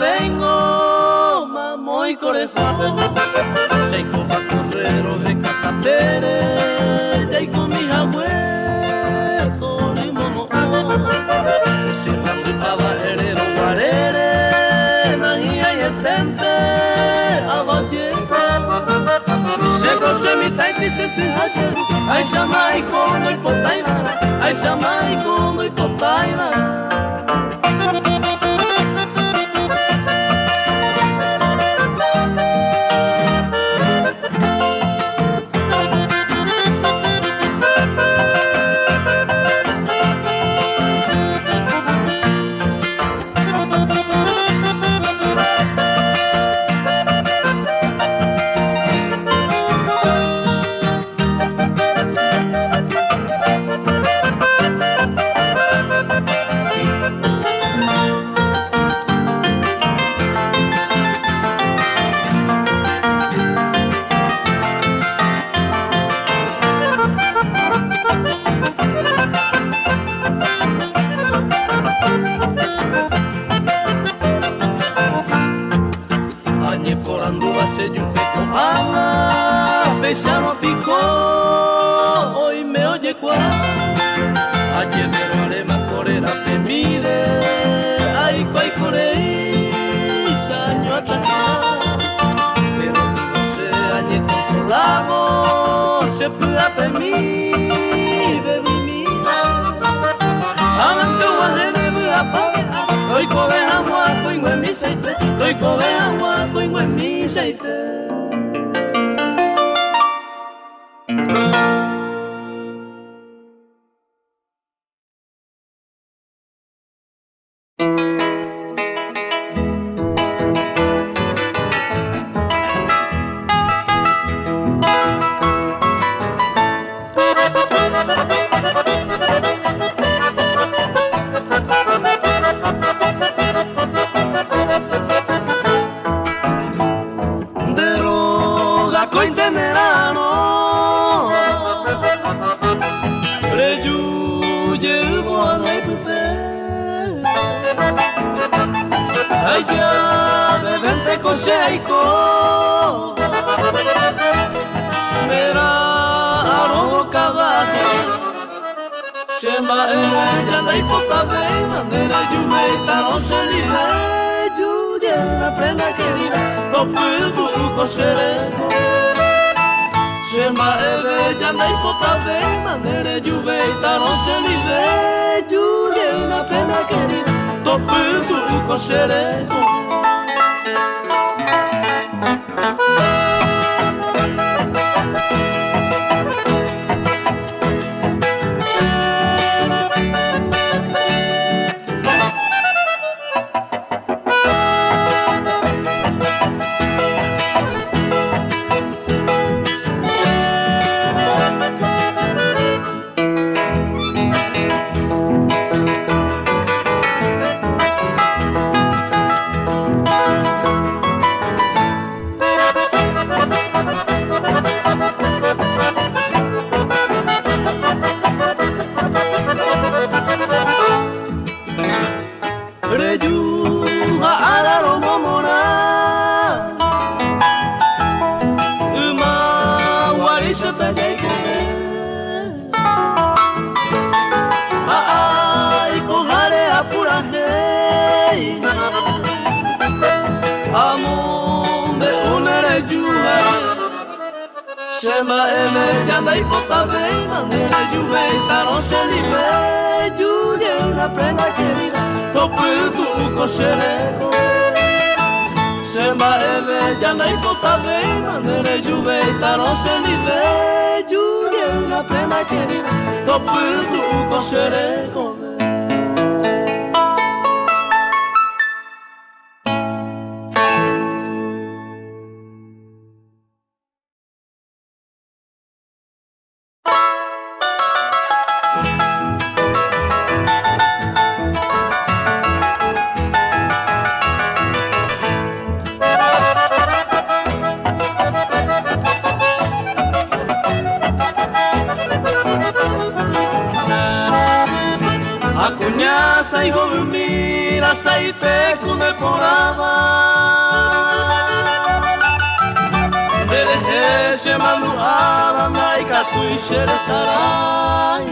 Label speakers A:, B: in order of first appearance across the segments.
A: vengo, mamo y corejo. Seiko va correro de catapere, de con mi abuelo, limono. Se sirvan aba herero guarere, nahia y etente, abatie. Se cose mi taiti se hace, ay samai como y potaina, ay samai como y potaina. No picó, hoy me oye cuá. Ayer me lo haré más corera te mire, ay cuay corei, año atrás. Pero no sé, añe consolado, se puede mí, bebí mira. Amante guajere buapa, hoy cobe agua, coingo en mi seite, hoy cobe agua, coingo en mi seite. Seiko Mera aro kagate Shemba ella na ipota vei Manera yume taro se libre Yuye na prenda querida Topu tuko sereko Shemba ella na ipota vei Manera yume taro se libre Yuye na prenda querida Topu tuko sereko Shema eme janda ipota vei Manera yuve taro se libre Yuye una prenda querida Topu tuko sereko Shema eme janda ipota vei Manera yuve taro se libre Yuye una prenda querida Topu tuko sereko Sai ho mi mira aceite con el poraba Dereje se manu arana y catui shere sarai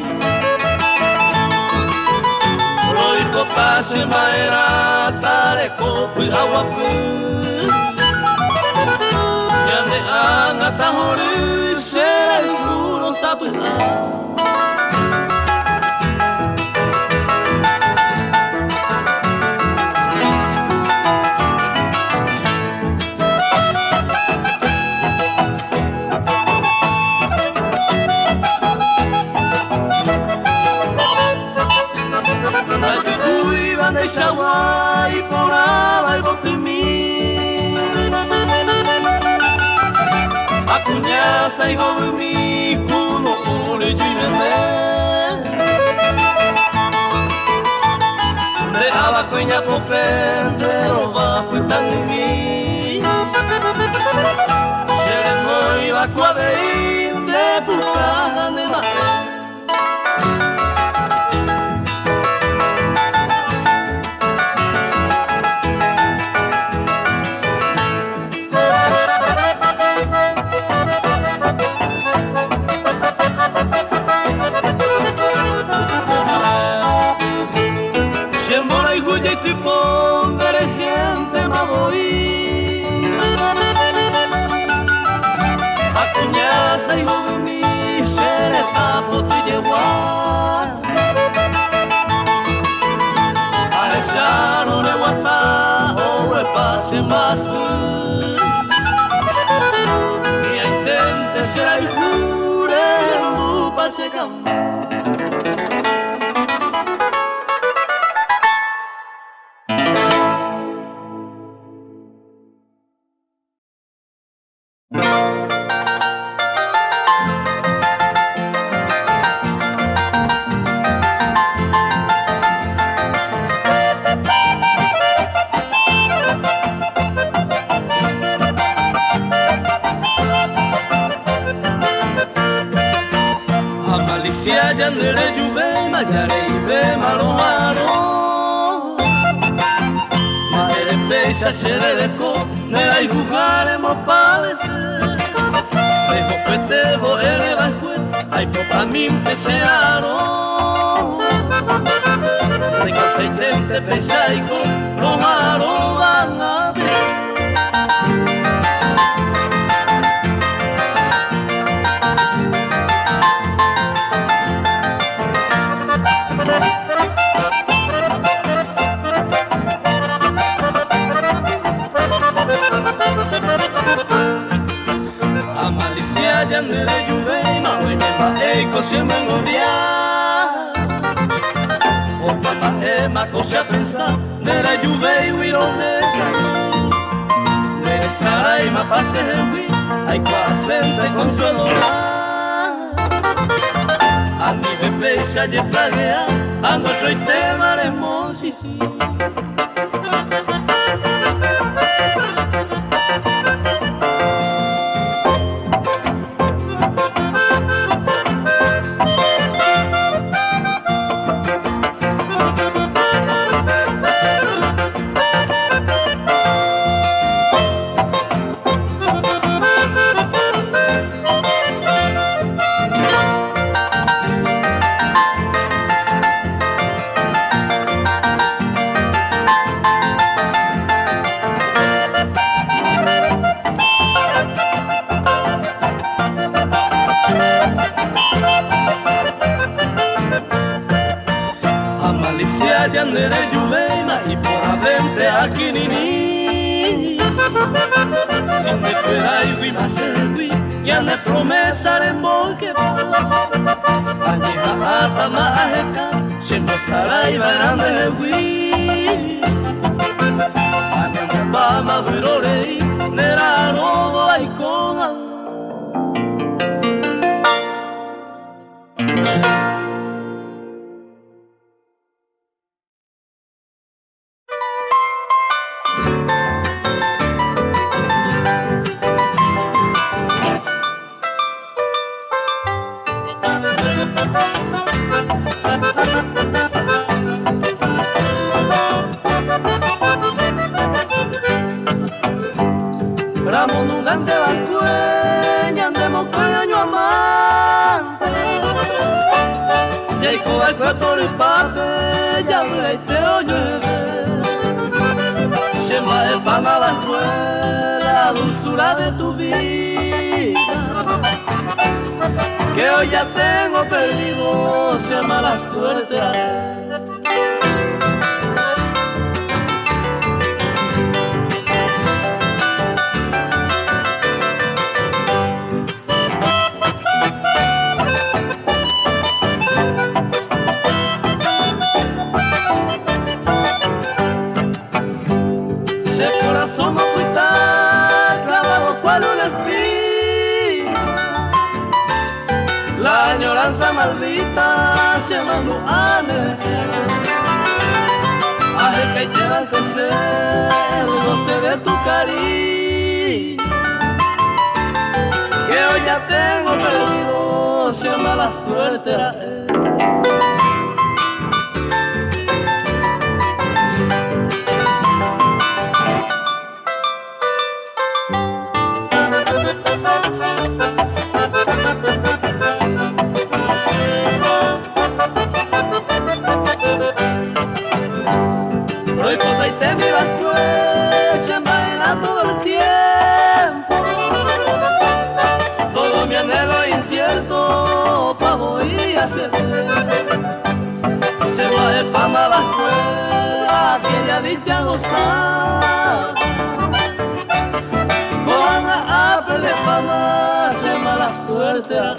A: Roi kota se maera tare kopu awaku Yane angata horu shere guro sabu Shawa y por ahí botumi Acuñaza y mi kuno ore jimene De abacoña popende roba puetangmi Sere noi vacuabein de puta de mate Masu Ia intente ser pure lupa se cambia Malicia yandere juve mayare ibe malo malo Maere peisa sere de ko nera y jugaremos padece Dejo petebo ere basque ay popa minte searo De conseitente peisa y ko no haro van a ver Yandere juve ma hoy me va eco siempre novia O mamá ma cosa pensar nera juve y wiro mesa Nere sarai ma pase wi ai qua sente consuelo A mi bebé se aye plagea ando otro y te maremos y sí Yandere juveima y por avente aquí nini Sin me queda y vi más el vi Ya me promesa en boque Añeja atama ajeka Siempre estará y verán de wi Añeja pama verorei Nera robo ay con Ecuador y pape, ya me te oye. Siempre es para la escuela, dulzura de tu vida, que hoy ya tengo perdido, se mala suerte. Ese corazón no puede estar clavado cual una espina, la añoranza maldita se mandó a que llevan que ser el goce de tu cariño, que hoy ya tengo perdido, se mala suerte era él. No importa y te miras pues, se envaina todo el tiempo, todo mi anhelo incierto pa' voy a hacer. Se va de fama a la escuela, aquella dicha gozar, con a perder fama, se mala suerte a él.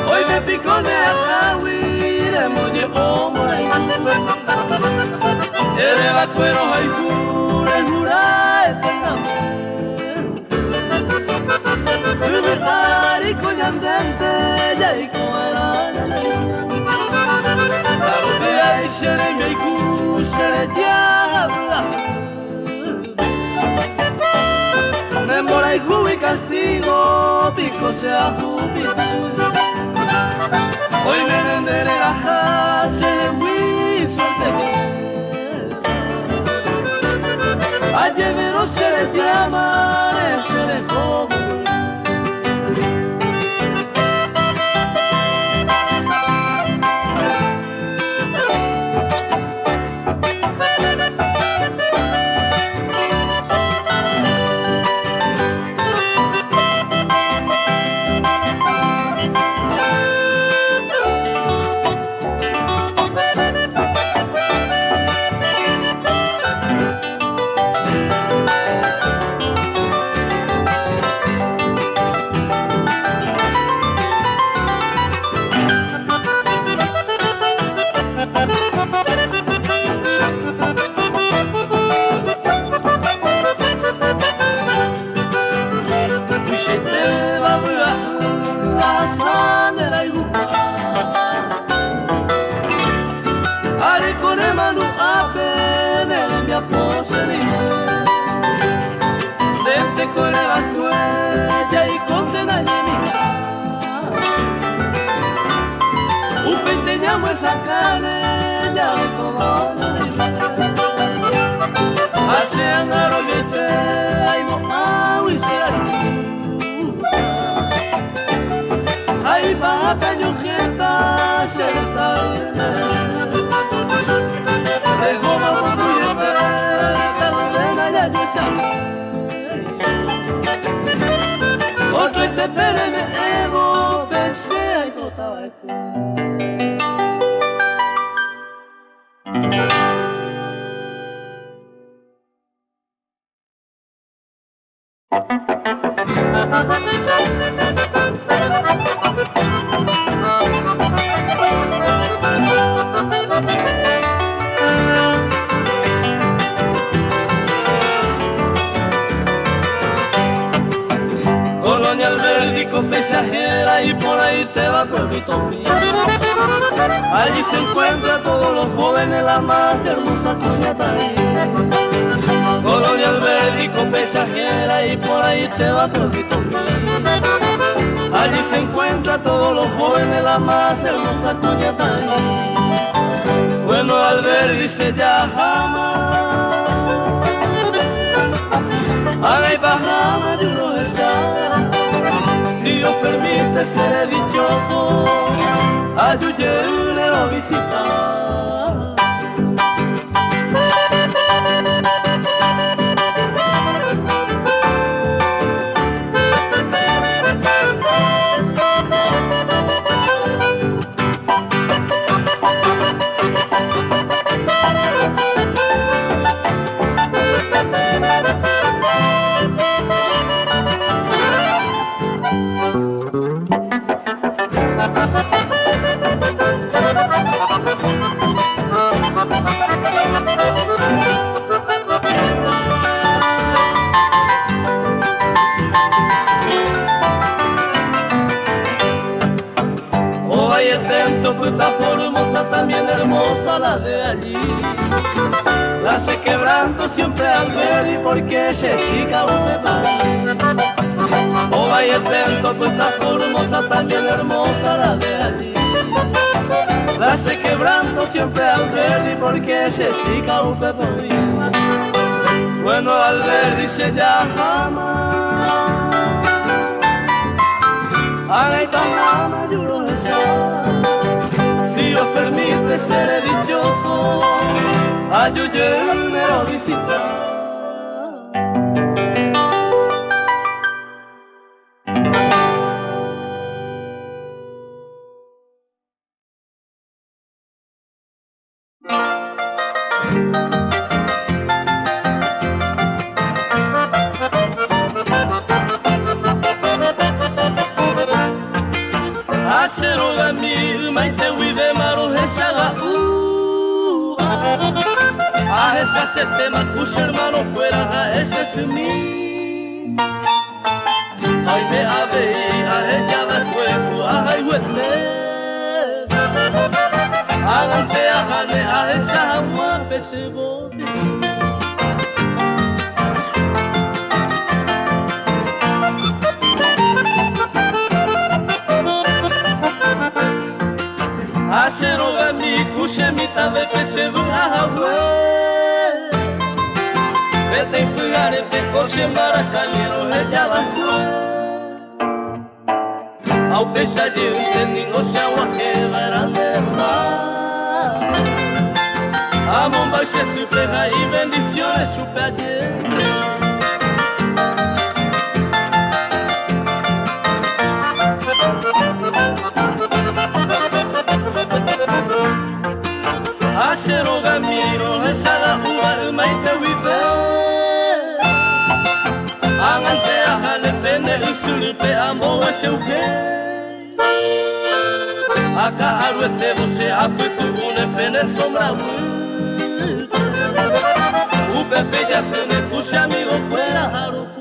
A: Hoy me picó de Atahuir, emoye omora el vacuero haikure jura eternamente Ubitari coñandente ya y coerana Tarudea y shere meiku shere diabla Demora y jubi castigo, pico sea jubi. Hoy vienen de la jase, muy suerte. Ayer no se le llama, se le como. Con la cuella y condena de mi un peñamo esa carne ya como hace andar que te hay mo agua hay baja caño gente se le sale dejo la botella de la ya yo sé otro este pere me evo, pensé y botaba el Colonia Alberdi con mensajera y por ahí te va pueblito mío. Allí se encuentran todos los jóvenes, la más hermosa Coñataí. Colonia Alberdi con mensajera y por ahí te va pueblito mío. Allí se encuentran todos los jóvenes, la más hermosa Coñataí. Bueno, Alberdi se llama Ay, Bahama, yo no deseo. Si Dios permite, seré dichoso. Ayúdeme a visitar. Pues está formosa, también hermosa la de allí. La hace quebranto siempre al ver y porque se chica un bebé. Oh, vaya atento, pues está formosa, también hermosa la de allí. La hace quebranto siempre al ver y porque se chica un bebé. Bueno, al ver y se llama Ay, Bahama, yo lo deseo. Si Dios permite, seré dichoso. Ayúdeme a visitar. Acheroga mi maite uide maru hesaga a esa se tema cucho hermano fuera a ese es mi. Ay me ave a ella va el cuerpo a ay huete. Agante a jane a esa agua pese bote. Acheroga mi cuche mi tabe pese buhawe. Vete y pugare pe coche maracañero ella va au pesa gente ni no se aguaje grande mar. Amon bache su pleja y bendiciones su ayer. Acheroga miro esa la uar maite wipe. Angante ajane pene isuripe amo ese uke. Aka aruete vose apetu une pene sombra upepe ya pene tus amigos fuera harupure.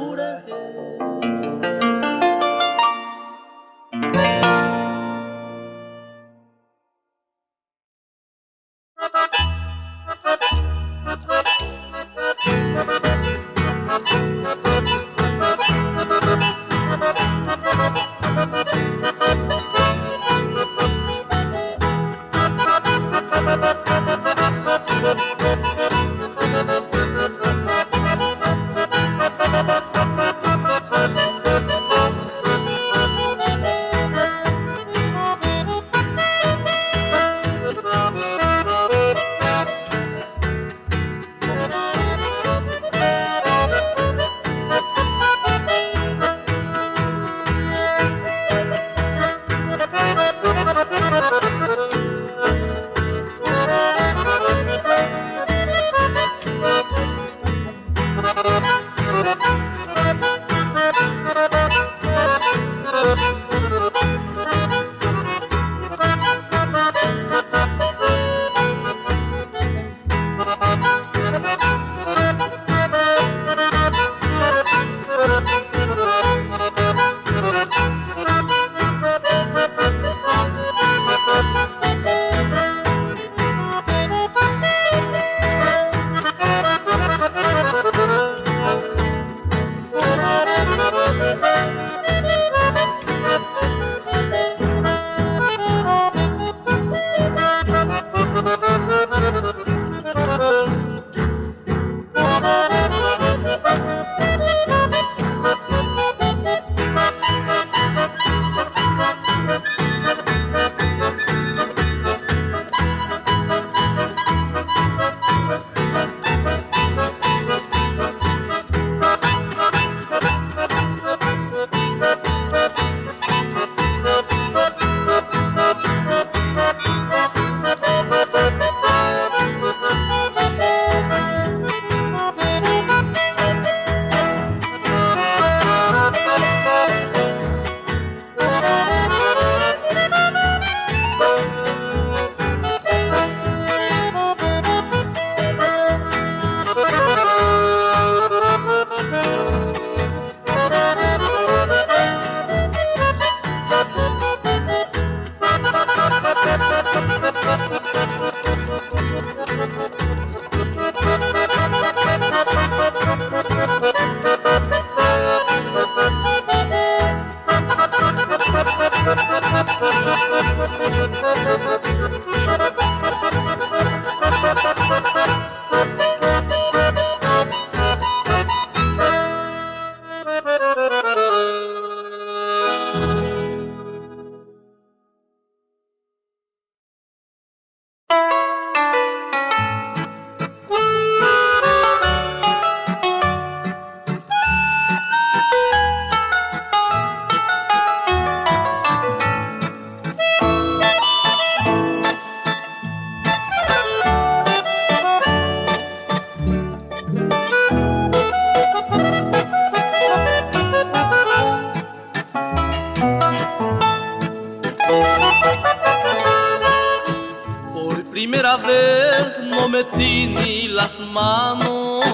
A: Primera vez no metí ni las manos,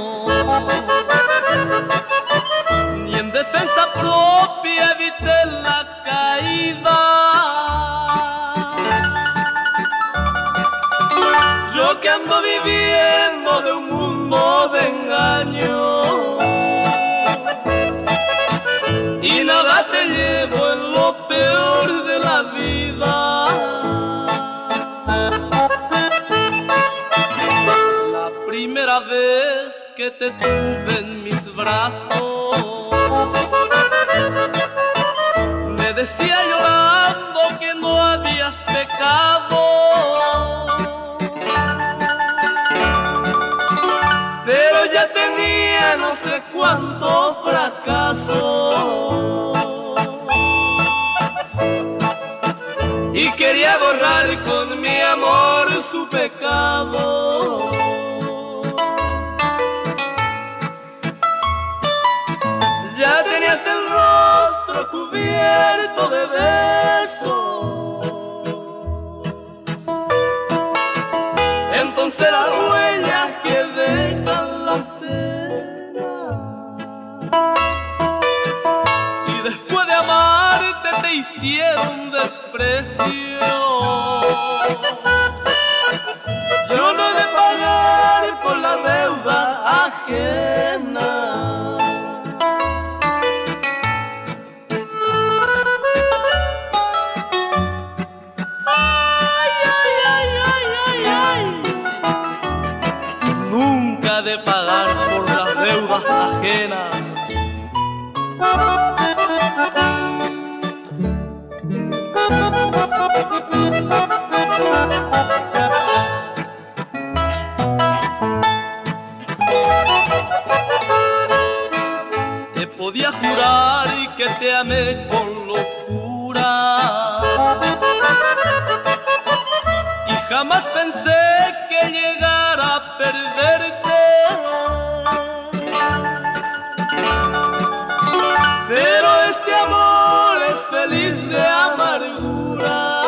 A: ni en defensa propia evité la caída. Yo que ando viviendo de un mundo de engaño y nada te llevo en lo peor de la vida. Primera vez que te tuve en mis brazos, me decía llorando que no habías pecado, pero ya tenía no sé cuántos fracasos y quería borrar con mi amor su pecado. Ya tenías el rostro cubierto de besos, entonces las huellas que dejan las penas, y después de amarte te hicieron desprecio. Yo no he de pagar por la deuda ajena. De pagar por las deudas ajenas. Te podía jurar que te amé con locura y jamás pensé que llegara a perderte. Pero este amor es feliz de amargura,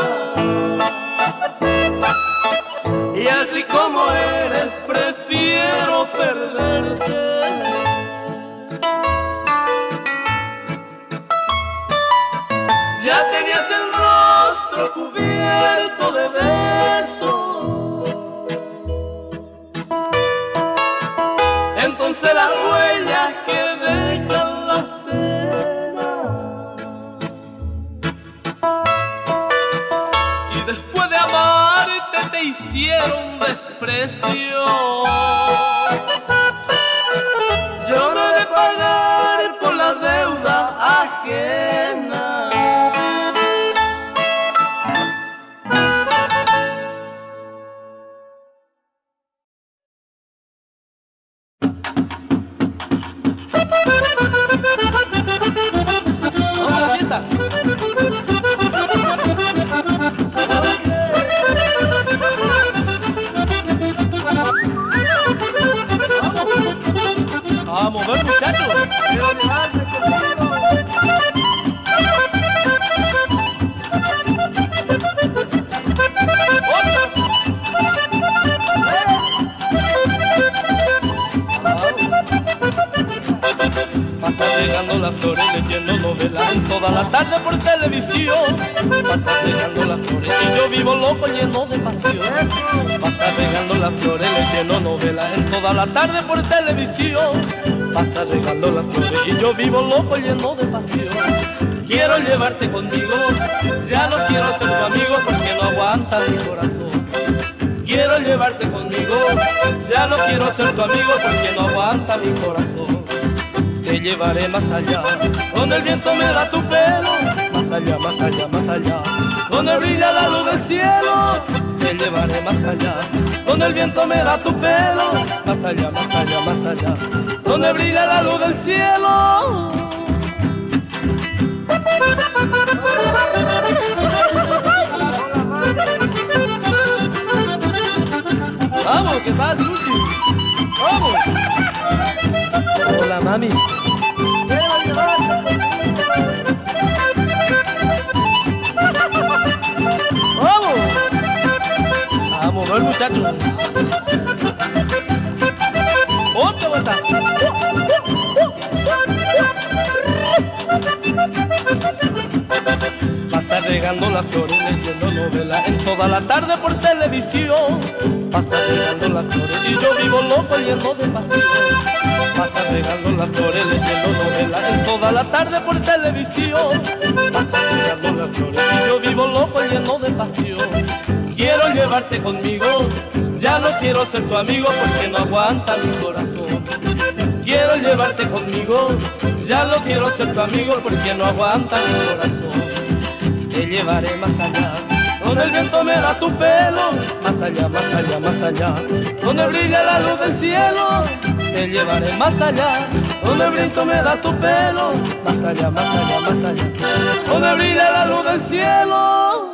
A: y así como eres prefiero perderte. Ya tenías el rostro cubierto de besos, entonces las huellas que dejan las penas, precio. Yo no he de pagar por la deuda ajena. Vamos, fiesta. Vamos, ver muchachos. Pasa regando las flores, leyendo novelas en toda la tarde por televisión. Pasa regando las flores y yo vivo loco lleno de pasión. Pasa regando las flores, leyendo novelas en toda la tarde por televisión. Pasa regando las flores y yo vivo loco lleno de pasión. Quiero llevarte conmigo, ya no quiero ser tu amigo porque no aguanta mi corazón. Quiero llevarte conmigo, ya no quiero ser tu amigo porque no aguanta mi corazón. Te llevaré más allá, donde el viento me da tu pelo. Más allá, más allá, más allá, donde brilla la luz del cielo. Te llevaré más allá, donde el viento me da tu pelo. Más allá, más allá, más allá, donde brilla la luz del cielo. Vamos, que va, Lucy. Vamos. Hola, mami. Vamos. Vamos, ver muchachos. Otra vuelta. Pasa regando las flores, leyendo novelas en toda la tarde por televisión. Pasa regando las flores y yo vivo loco lleno de pasión. Pasa regando las flores, leyendo novelas en toda la tarde por televisión. Pasa regando las flores y yo vivo loco lleno de pasión. Quiero llevarte conmigo, ya no quiero ser tu amigo porque no aguanta mi corazón. Quiero llevarte conmigo, ya no quiero ser tu amigo porque no aguanta mi corazón. Te llevaré más allá, donde el viento me da tu pelo. Más allá, más allá, más allá, donde brilla la luz del cielo. Te llevaré más allá, donde el viento me da tu pelo. Más allá, más allá, más allá, donde brilla la luz del cielo.